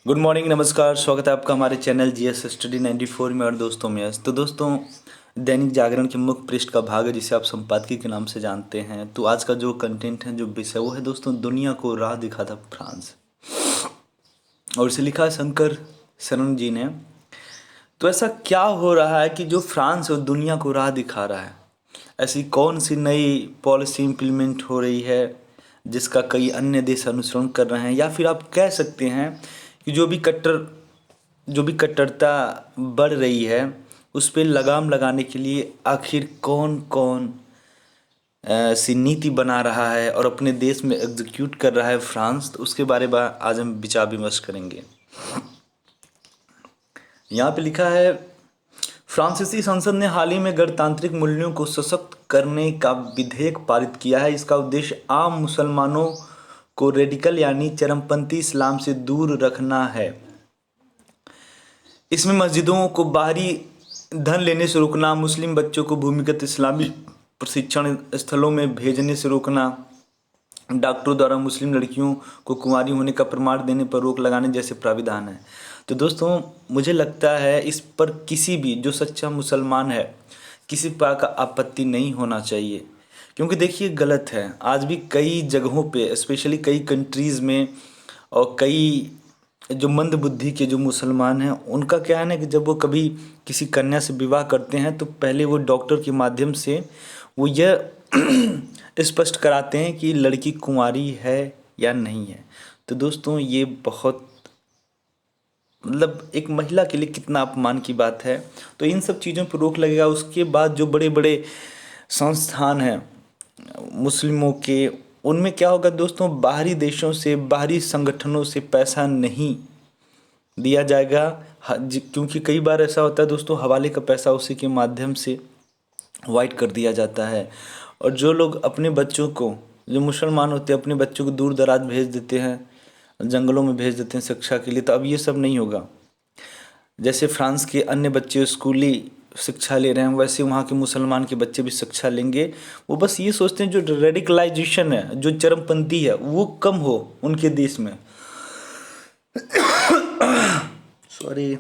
Good morning, नमस्कार। स्वागत है आपका हमारे चैनल जीएस स्टडी 94 में और दोस्तों में। तो दोस्तों, दैनिक जागरण के मुख्य पृष्ठ का भाग है जिसे आप संपादकीय के नाम से जानते हैं। तो आज का जो कंटेंट है, जो विषय, वो है दोस्तों, दुनिया को राह दिखाता फ्रांस। और इसे लिखा है शंकर शरण जी ने। तो ऐसा क्या हो रहा है कि जो फ्रांस है वो दुनिया को राह दिखा रहा है? ऐसी कौन सी नई पॉलिसी इम्प्लीमेंट हो रही है जिसका कई अन्य देश अनुसरण कर रहे हैं? या फिर आप कह सकते हैं कि जो भी कट्टरता बढ़ रही है उस पर लगाम लगाने के लिए आखिर कौन कौन सी नीति बना रहा है और अपने देश में एग्जीक्यूट कर रहा है फ्रांस? तो उसके बारे में आज हम विचार विमर्श करेंगे। यहाँ पे लिखा है, फ्रांसीसी संसद ने हाल ही में गणतांत्रिक मूल्यों को सशक्त करने का विधेयक पारित किया है। इसका उद्देश्य आम मुसलमानों को रेडिकल यानी चरमपंथी इस्लाम से दूर रखना है। इसमें मस्जिदों को बाहरी धन लेने से रोकना, मुस्लिम बच्चों को भूमिगत इस्लामी प्रशिक्षण स्थलों में भेजने से रोकना, डॉक्टरों द्वारा मुस्लिम लड़कियों को कुंवारी होने का प्रमाण देने पर रोक लगाने जैसे प्राविधान है। तो दोस्तों, मुझे लगता है इस पर किसी भी जो सच्चा मुसलमान है, किसी प्रकार का आपत्ति नहीं होना चाहिए। क्योंकि देखिए, गलत है। आज भी कई जगहों पे, स्पेशली कई कंट्रीज़ में, और कई जो मंद बुद्धि के जो मुसलमान हैं, उनका क्या है ना कि जब वो कभी किसी कन्या से विवाह करते हैं तो पहले वो डॉक्टर के माध्यम से वो यह स्पष्ट कराते हैं कि लड़की कुंवारी है या नहीं है। तो दोस्तों, ये बहुत मतलब एक महिला के लिए कितना अपमान की बात है। तो इन सब चीज़ों पर रोक लगेगा। उसके बाद जो बड़े बड़े संस्थान हैं मुस्लिमों के, उनमें क्या होगा दोस्तों, बाहरी देशों से, बाहरी संगठनों से पैसा नहीं दिया जाएगा। क्योंकि कई बार ऐसा होता है दोस्तों, हवाले का पैसा उसी के माध्यम से वाइट कर दिया जाता है। और जो लोग अपने बच्चों को, जो मुसलमान होते हैं, अपने बच्चों को दूर दराज भेज देते हैं, जंगलों में भेज देते हैं शिक्षा के लिए। तो अब ये सब नहीं होगा। जैसे फ्रांस के अन्य बच्चे स्कूली शिक्षा ले रहे हैं, वैसे वहाँ के मुसलमान के बच्चे भी शिक्षा लेंगे। वो बस ये सोचते हैं जो रेडिकलाइजेशन है, जो चरमपंथी है, वो कम हो उनके देश में। सॉरी।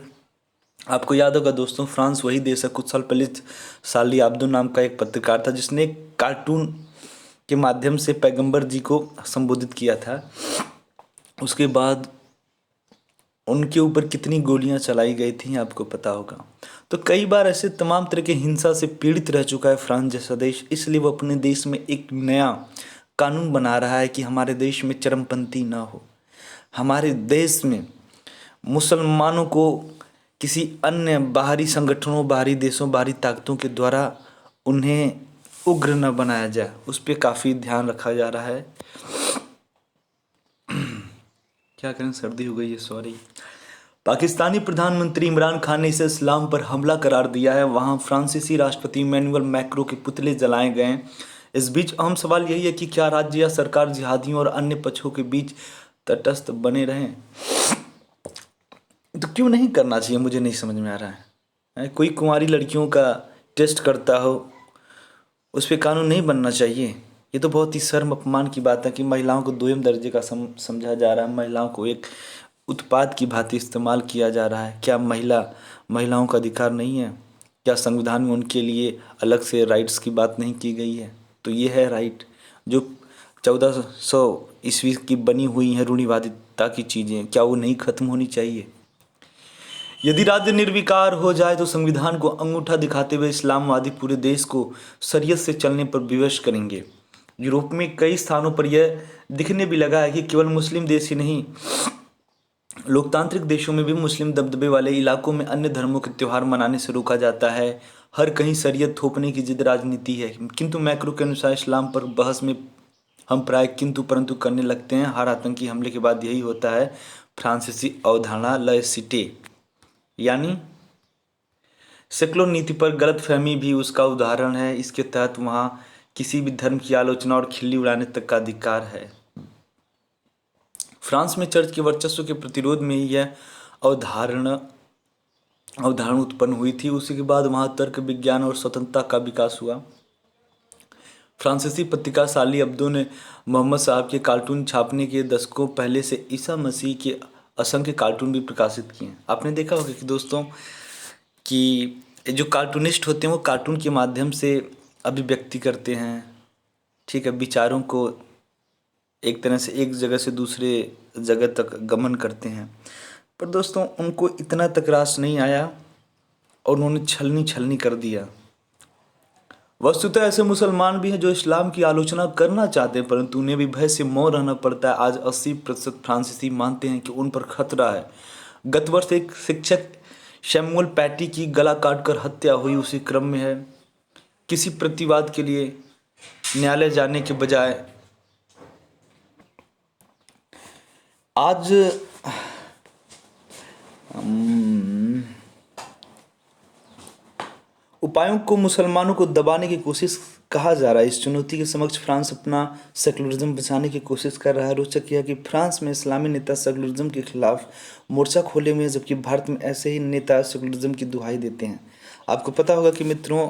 आपको याद होगा दोस्तों, फ्रांस वही देश है, कुछ साल पहले साली अब्दो नाम का एक पत्रकार था जिसने एक कार्टून के माध्यम से पैगंबर जी को संबोधित किया था। उसके बाद उनके ऊपर कितनी गोलियां चलाई गई थी आपको पता होगा। तो कई बार ऐसे तमाम तरह के हिंसा से पीड़ित रह चुका है फ्रांस जैसा देश। इसलिए वो अपने देश में एक नया कानून बना रहा है कि हमारे देश में चरमपंथी ना हो, हमारे देश में मुसलमानों को किसी अन्य बाहरी संगठनों, बाहरी देशों, बाहरी ताकतों के द्वारा उन्हें उग्र न बनाया जाए। उस पर काफ़ी ध्यान रखा जा रहा है। क्या करें, सर्दी हो गई है, सॉरी। पाकिस्तानी प्रधानमंत्री इमरान खान ने इसे इस्लाम पर हमला करार दिया है। वहां फ्रांसीसी राष्ट्रपति इमैनुअल मैक्रों के पुतले जलाए गए। इस बीच अहम सवाल यही है कि क्या राज्य या सरकार जिहादियों और अन्य पक्षों के बीच तटस्थ बने रहें? तो क्यों नहीं करना चाहिए, मुझे नहीं समझ में आ रहा है। कोई कुंवारी लड़कियों का टेस्ट करता हो, उस पर कानून नहीं बनना चाहिए? ये तो बहुत ही शर्म अपमान की बात है कि महिलाओं को दोयम दर्जे का समझा जा रहा है। महिलाओं को एक उत्पाद की भांति इस्तेमाल किया जा रहा है। क्या महिलाओं का अधिकार नहीं है? क्या संविधान में उनके लिए अलग से राइट्स की बात नहीं की गई है? तो ये है राइट जो 1400 ईस्वी की बनी हुई है रूढ़िवादिता की चीज़ें, क्या वो नहीं खत्म होनी चाहिए? यदि राज्य निर्विकार हो जाए तो संविधान को अंगूठा दिखाते हुए इस्लामवादी पूरे देश को शरीयत से चलने पर विवश करेंगे। यूरोप में कई स्थानों पर यह दिखने भी लगा है कि केवल मुस्लिम देश ही नहीं, लोकतांत्रिक देशों में भी मुस्लिम दबदबे वाले इलाकों में अन्य धर्मों के त्यौहार मनाने से रोका जाता है। हर कहीं शरीयत थोपने की जिद राजनीति है। किंतु मैक्रो के अनुसार इस्लाम पर बहस में हम प्राय किंतु परंतु करने लगते हैं। हर आतंकी हमले के बाद यही होता है। फ्रांसीसी अवधारणा लॉयसिटी यानी सेकुलर नीति पर गलतफहमी भी उसका उदाहरण है। इसके तहत वहाँ किसी भी धर्म की आलोचना और खिल्ली उड़ाने तक का अधिकार है। फ्रांस में चर्च के वर्चस्व के प्रतिरोध में ही यह अवधारणा उत्पन्न हुई थी। उसी के बाद वहाँ तर्क विज्ञान और स्वतंत्रता का विकास हुआ। फ्रांसीसी पत्रिका साली अब्दो ने मोहम्मद साहब के कार्टून छापने के दशकों पहले से ईसा मसीह के असंख्य कार्टून भी प्रकाशित किए हैं। आपने देखा होगा कि दोस्तों कि जो कार्टूनिस्ट होते हैं वो कार्टून के माध्यम से अभिव्यक्ति करते हैं, ठीक है, विचारों को एक तरह से एक जगह से दूसरे जगह तक गमन करते हैं। पर दोस्तों उनको इतना तक रास नहीं आया और उन्होंने छलनी छलनी कर दिया। वस्तुतः ऐसे मुसलमान भी हैं जो इस्लाम की आलोचना करना चाहते हैं, परंतु उन्हें भी भय से मौन रहना पड़ता है। आज 80% फ्रांसीसी मानते हैं कि उन पर खतरा है। गत वर्ष एक शिक्षक शैमुअल पैटी की गला काटकर हत्या हुई, उसी क्रम में है। किसी प्रतिवाद के लिए न्यायालय जाने के बजाय आज उपायों को मुसलमानों को दबाने की कोशिश कहा जा रहा है। इस चुनौती के समक्ष फ्रांस अपना सेकुलरिज्म बचाने की कोशिश कर रहा है। रोचक यह कि फ्रांस में इस्लामी नेता सेकुलरिज्म के खिलाफ मोर्चा खोले हुए हैं, जबकि भारत में ऐसे ही नेता सेकुलरिज्म की दुहाई देते हैं। आपको पता होगा कि मित्रों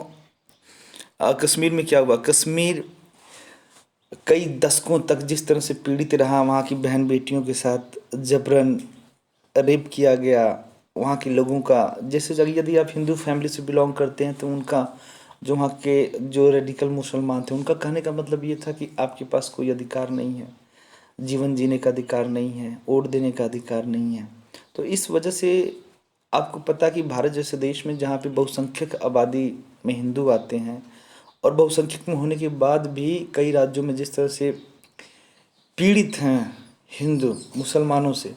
कश्मीर में क्या हुआ। कश्मीर कई दशकों तक जिस तरह से पीड़ित रहा, वहाँ की बहन बेटियों के साथ जबरन रेप किया गया, वहाँ के लोगों का, जैसे यदि आप हिंदू फैमिली से बिलोंग करते हैं तो उनका जो वहाँ के जो रेडिकल मुसलमान थे उनका कहने का मतलब ये था कि आपके पास कोई अधिकार नहीं है, जीवन जीने का अधिकार नहीं है, वोट देने का अधिकार नहीं है। तो इस वजह से आपको पता कि भारत जैसे देश में जहाँ पे बहुसंख्यक आबादी में हिंदू आते हैं और बहुसंख्यक में होने के बाद भी कई राज्यों में जिस तरह से पीड़ित हैं हिंदू मुसलमानों से।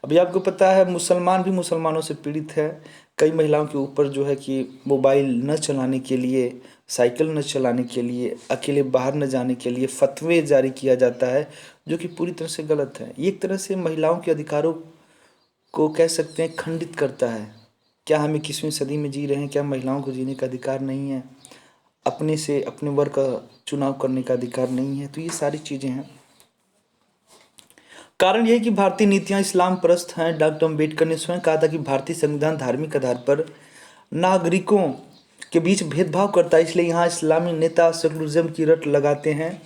अभी आपको पता है मुसलमान भी मुसलमानों से पीड़ित है। कई महिलाओं के ऊपर जो है कि मोबाइल न चलाने के लिए, साइकिल न चलाने के लिए, अकेले बाहर न जाने के लिए फतवे जारी किया जाता है, जो कि पूरी तरह से गलत है। ये एक तरह से महिलाओं के अधिकारों को कह सकते हैं खंडित करता है। क्या हम 21वीं सदी में जी रहे हैं? क्या महिलाओं को जीने का अधिकार नहीं है? अपने से अपने वर्ग का चुनाव करने का अधिकार नहीं है? तो ये सारी चीज़ें हैं। कारण यह है कि भारतीय नीतियां इस्लाम परस्त हैं। डॉक्टर अम्बेडकर ने स्वयं कहा था कि भारतीय संविधान धार्मिक आधार पर नागरिकों के बीच भेदभाव करता है, इसलिए यहाँ इस्लामी नेता सेकुलरिज्म की रट लगाते हैं।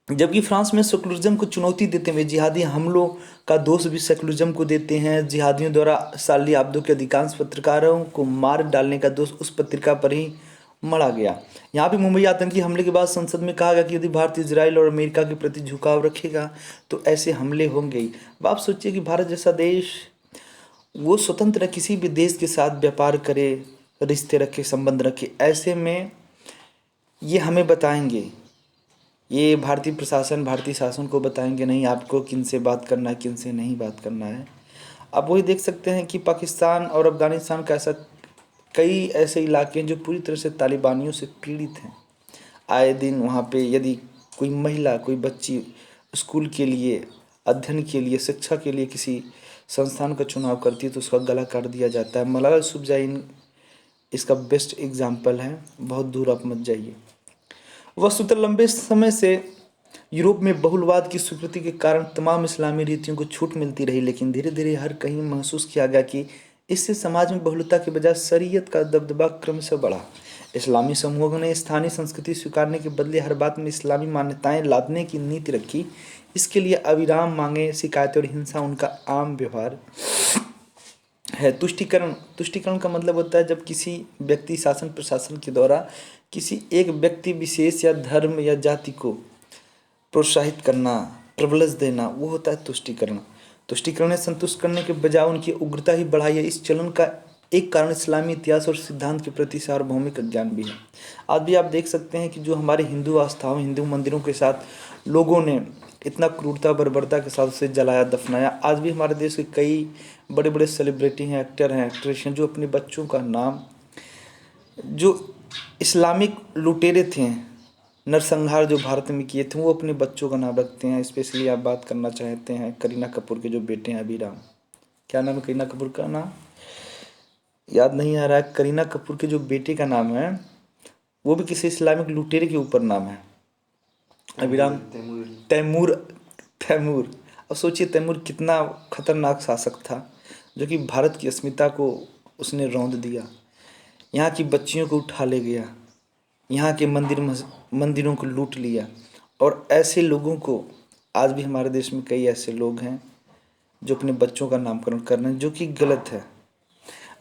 जबकि फ्रांस में सेकुलरिज्म को चुनौती देते हुए जिहादी हमलों का दोष भी सेकुलरिज्म को देते हैं। जिहादियों द्वारा शार्ली एब्दो के अधिकांश पत्रकारों को मार डालने का दोष उस पत्रिका पर ही मढ़ा गया। यहाँ पे मुंबई आतंकी हमले के बाद संसद में कहा गया कि यदि भारत इजराइल और अमेरिका के प्रति झुकाव रखेगा तो ऐसे हमले होंगे। अब आप सोचिए कि भारत जैसा देश वो स्वतंत्र किसी भी देश के साथ व्यापार करे, रिश्ते रखे, संबंध रखे, ऐसे में ये हमें बताएंगे, ये भारतीय प्रशासन भारतीय शासन को बताएंगे नहीं आपको किन से बात करना है, किन से नहीं बात करना है। आप वही देख सकते हैं कि पाकिस्तान और अफ़गानिस्तान का ऐसा कई ऐसे इलाके हैं जो पूरी तरह से तालिबानियों से पीड़ित हैं। आए दिन वहाँ पे यदि कोई महिला, कोई बच्ची स्कूल के लिए, अध्ययन के लिए, शिक्षा के लिए किसी संस्थान का चुनाव करती है तो उसका गला काट दिया जाता है। मलाला यूसुफ़ज़ई इसका बेस्ट एग्जाम्पल है। बहुत दूर आप मत जाइए। वस्तुतः लंबे समय से यूरोप में बहुलवाद की स्वीकृति के कारण तमाम इस्लामी रीतियों को छूट मिलती रही, लेकिन धीरे धीरे हर कहीं महसूस किया गया कि इससे समाज में बहुलता के बजाय शरीयत का दबदबा क्रमशः बढ़ा। इस्लामी समूहों ने स्थानीय संस्कृति स्वीकारने के बदले हर बात में इस्लामी मान्यताएं लादने की नीति रखी। इसके लिए अविराम मांगे, शिकायतें और हिंसा उनका आम व्यवहार है। तुष्टिकरण का मतलब होता है जब किसी व्यक्ति शासन प्रशासन के द्वारा किसी एक व्यक्ति विशेष या धर्म या जाति को प्रोत्साहित करना, प्रिविलेज देना, वो होता है तुष्टिकरण। तुष्टिकरण ने संतुष्ट करने के बजाय उनकी उग्रता ही बढ़ाई है। इस चलन का एक कारण इस्लामी इतिहास और सिद्धांत के प्रति सार्वभौमिक ज्ञान भी है। आज भी आप देख सकते हैं कि जो हमारे हिंदू आस्थाओं, हिंदू मंदिरों के साथ लोगों ने इतना क्रूरता बर्बरता के साथ उसे जलाया, दफनाया। आज भी हमारे देश के कई बड़े बड़े सेलिब्रिटी हैं, एक्टर हैं, एक्ट्रेस हैं, जो अपने बच्चों का नाम, जो इस्लामिक लुटेरे थे, नरसंहार जो भारत में किए थे, वो अपने बच्चों का नाम रखते हैं। स्पेशली आप बात करना चाहते हैं करीना कपूर के जो बेटे हैं अभिराम, क्या नाम है करीना कपूर का? नाम याद नहीं आ रहा है। करीना कपूर के जो बेटे का नाम है वो भी किसी इस्लामिक लुटेरे के ऊपर नाम है, अभिराम। तैमूर। अब सोचिए तैमूर कितना खतरनाक शासक था, जो कि भारत की अस्मिता को उसने रौंद दिया, यहाँ की बच्चियों को उठा ले गया, यहाँ के मंदिरों को लूट लिया। और ऐसे लोगों को आज भी हमारे देश में कई ऐसे लोग हैं जो अपने बच्चों का नामकरण कर रहे हैं, जो कि गलत है।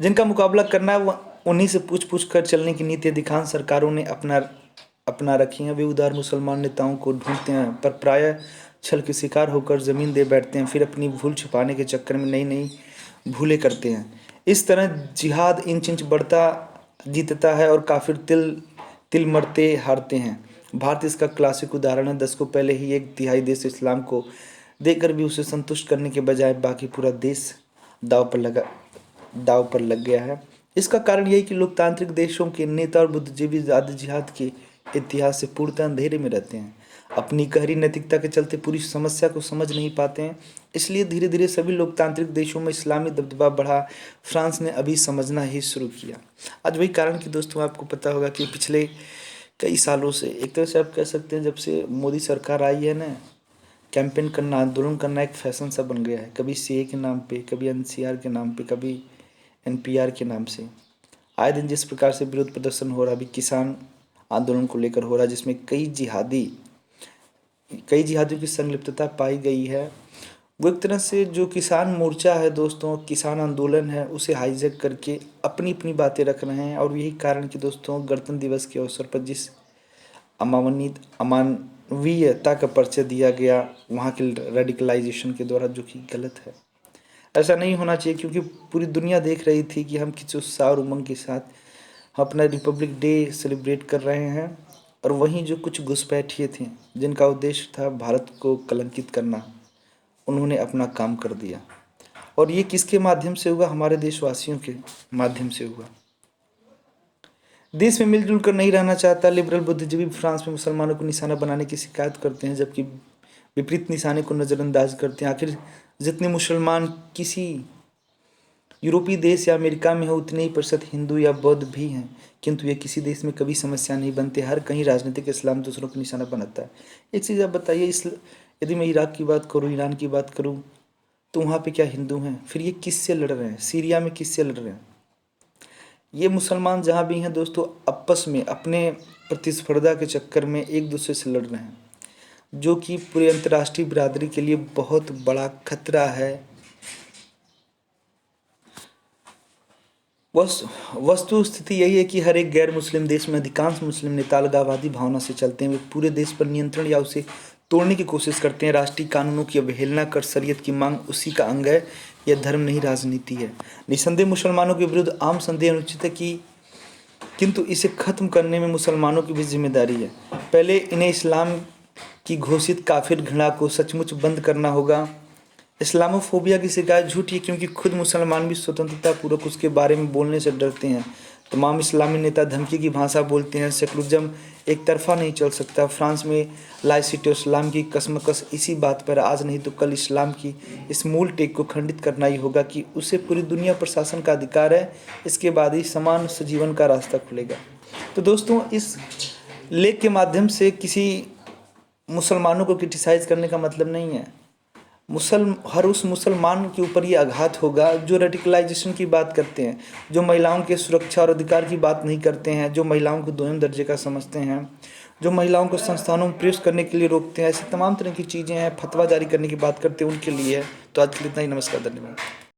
जिनका मुकाबला करना है वह उन्हीं से पूछ पूछ कर चलने की नीति अधिकांश सरकारों ने अपना रखी है। वे उदार मुसलमान नेताओं को ढूंढते हैं पर प्रायः छल के शिकार होकर जमीन दे बैठते हैं, फिर अपनी भूल छिपाने के चक्कर में नई नई भूलें करते हैं। इस तरह जिहाद इंच इंच बढ़ता जीतता है और काफिर तिल तिल मरते हारते हैं। भारत इसका क्लासिक उदाहरण है। दशकों पहले ही एक तिहाई देश इस्लाम को देकर भी उसे संतुष्ट करने के बजाय बाकी पूरा देश दाव पर लग गया है। इसका कारण यही कि लोकतांत्रिक देशों के नेता और बुद्धिजीवी ज़्यादा जिहाद के इतिहास से पूर्णतः अंधेरे में रहते हैं, अपनी गहरी नैतिकता के चलते पूरी समस्या को समझ नहीं पाते हैं। इसलिए धीरे धीरे सभी लोकतांत्रिक देशों में इस्लामी दबदबा बढ़ा। फ्रांस ने अभी समझना ही शुरू किया। आज वही कारण कि दोस्तों आपको पता होगा कि पिछले कई सालों से, एक तरह से आप कह सकते हैं जब से मोदी सरकार आई है ना, कैंपेन करना, आंदोलन करना एक फैशन सा बन गया है। कभी सीए के नाम पे, कभी एनसीआर के नाम पे, कभी एनपीआर के नाम से। आए दिन जिस प्रकार से विरोध प्रदर्शन हो रहा, अभी किसान आंदोलन को लेकर हो रहा, जिसमें कई जिहादियों की संलिप्तता पाई गई है। वो एक तरह से जो किसान मोर्चा है दोस्तों, किसान आंदोलन है, उसे हाईजैक करके अपनी अपनी बातें रख रहे हैं। और यही कारण कि दोस्तों गणतंत्र दिवस के अवसर पर जिस अमानवीयता का परिचय दिया गया वहाँ के रेडिकलाइजेशन के द्वारा, जो कि गलत है। ऐसा नहीं होना चाहिए, क्योंकि पूरी दुनिया देख रही थी कि हम किस उत्साह और उमंग के साथ अपना रिपब्लिक डे सेलिब्रेट कर रहे हैं, और वहीं जो कुछ घुसपैठिए थे जिनका उद्देश्य था भारत को कलंकित करना, उन्होंने अपना काम कर दिया। और ये किसके माध्यम से हुआ? हमारे देशवासियों के माध्यम से हुआ। देश में मिलजुल कर नहीं रहना चाहता लिबरल बुद्धिजीवी फ्रांस में मुसलमानों को निशाना बनाने की शिकायत करते हैं, जबकि विपरीत निशाने को नज़रअंदाज करते हैं। आखिर जितने मुसलमान किसी यूरोपीय देश या अमेरिका में हो, उतने ही प्रतिशत हिंदू या बौद्ध भी हैं, किंतु ये किसी देश में कभी समस्या नहीं बनते। हर कहीं राजनीतिक इस्लाम दूसरों को निशाना बनाता है। एक चीज़ आप बताइए, यदि मैं इराक की बात करूँ, ईरान की बात करूँ, तो वहाँ पे क्या हिंदू हैं? फिर ये किससे लड़ रहे हैं? सीरिया में किससे लड़ रहे हैं? ये मुसलमान जहाँ भी हैं दोस्तों, आपस में अपने प्रतिस्पर्धा के चक्कर में एक दूसरे से लड़ रहे हैं, जो कि पूरे अंतर्राष्ट्रीय बिरादरी के लिए बहुत बड़ा खतरा है। वस्तु स्थिति यही है कि हर एक गैर मुस्लिम देश में अधिकांश मुस्लिम नेता अलगाववादी भावना से चलते हैं। वे पूरे देश पर नियंत्रण या उसे तोड़ने की कोशिश करते हैं। राष्ट्रीय कानूनों की अवहेलना कर शरीयत की मांग उसी का अंग है। यह धर्म नहीं, राजनीति है। निसंदेह मुसलमानों के विरुद्ध आम संदेह अनुचित है कि, किंतु इसे खत्म करने में मुसलमानों की भी जिम्मेदारी है। पहले इन्हें इस्लाम की घोषित काफिर घृणा को सचमुच बंद करना होगा। इस्लामोफोबिया की शिकायत झूठी है, क्योंकि खुद मुसलमान भी स्वतंत्रता पूर्वक उसके बारे में बोलने से डरते हैं। तमाम इस्लामी नेता धमकी की भाषा बोलते हैं। सेकुलरिज्म एक तरफा नहीं चल सकता। फ्रांस में लाइसिटी और इस्लाम की कसमकस इसी बात पर आज नहीं तो कल इस्लाम की इस मूल टेक को खंडित करना ही होगा कि उसे पूरी दुनिया पर शासन का अधिकार है। इसके बाद ही समान सजीवन का रास्ता खुलेगा। तो दोस्तों, इस लेख के माध्यम से किसी मुसलमानों को क्रिटिसाइज करने का मतलब नहीं है। हर उस मुसलमान के ऊपर ये आघात होगा जो रेडिकलाइजेशन की बात करते हैं, जो महिलाओं के सुरक्षा और अधिकार की बात नहीं करते हैं, जो महिलाओं को दोयम दर्जे का समझते हैं, जो महिलाओं को संस्थानों में प्रवेश करने के लिए रोकते हैं। ऐसी तमाम तरह की चीज़ें हैं, फतवा जारी करने की बात करते हैं, उनके लिए है। तो आज के लिए इतना ही। नमस्कार, धन्यवाद।